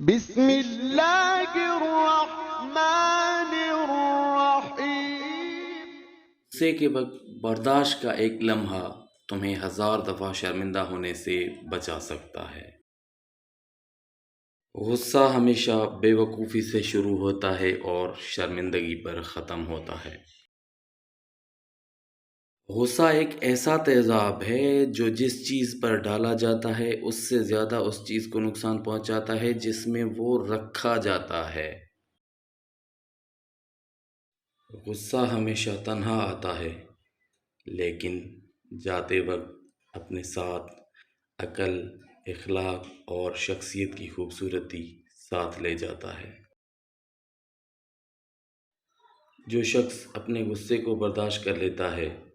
بسم اللہ الرحمن الرحیم۔ غصے کے وقت برداشت کا ایک لمحہ تمہیں 1000 دفعہ شرمندہ ہونے سے بچا سکتا ہے۔ غصہ ہمیشہ بے وقوفی سے شروع ہوتا ہے اور شرمندگی پر ختم ہوتا ہے۔ غصہ ایک ایسا تیزاب ہے جو جس چیز پر ڈالا جاتا ہے اس سے زیادہ اس چیز کو نقصان پہنچاتا ہے جس میں وہ رکھا جاتا ہے۔ غصہ ہمیشہ تنہا آتا ہے لیکن جاتے وقت اپنے ساتھ عقل، اخلاق اور شخصیت کی خوبصورتی ساتھ لے جاتا ہے۔ جو شخص اپنے غصے کو برداشت کر لیتا ہے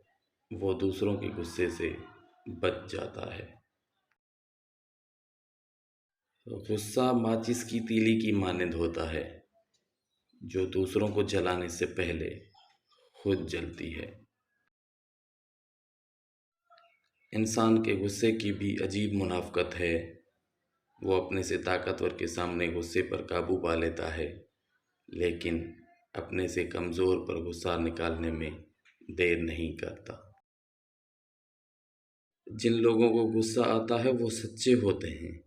وہ دوسروں کے غصے سے بچ جاتا ہے۔ غصہ ماچس کی تیلی کی مانند ہوتا ہے جو دوسروں کو جلانے سے پہلے خود جلتی ہے۔ انسان کے غصے کی بھی عجیب منافقت ہے۔ وہ اپنے سے طاقتور کے سامنے غصے پر قابو پا لیتا ہے لیکن اپنے سے کمزور پر غصہ نکالنے میں دیر نہیں کرتا۔ جن لوگوں کو غصہ آتا ہے وہ سچے ہوتے ہیں۔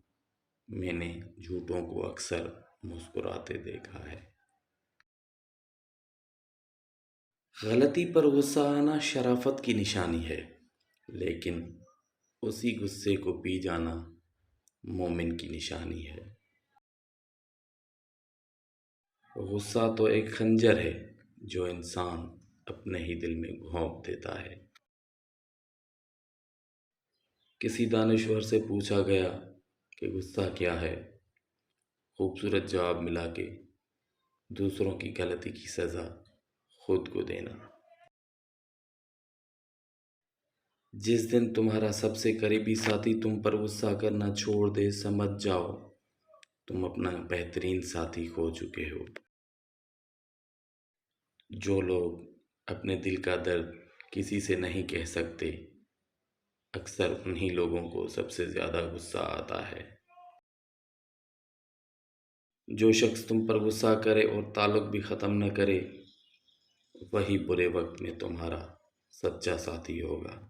میں نے جھوٹوں کو اکثر مسکراتے دیکھا ہے۔ غلطی پر غصہ آنا شرافت کی نشانی ہے لیکن اسی غصے کو پی جانا مومن کی نشانی ہے۔ غصہ تو ایک خنجر ہے جو انسان اپنے ہی دل میں گھونپ دیتا ہے۔ کسی دانشور سے پوچھا گیا کہ غصہ کیا ہے؟ خوبصورت جواب ملا کہ دوسروں کی غلطی کی سزا خود کو دینا۔ جس دن تمہارا سب سے قریبی ساتھی تم پر غصہ کرنا چھوڑ دے سمجھ جاؤ تم اپنا بہترین ساتھی کھو چکے ہو۔ جو لوگ اپنے دل کا درد کسی سے نہیں کہہ سکتے اکثر انہی لوگوں کو سب سے زیادہ غصہ آتا ہے۔ جو شخص تم پر غصہ کرے اور تعلق بھی ختم نہ کرے وہی برے وقت میں تمہارا سچا ساتھی ہوگا۔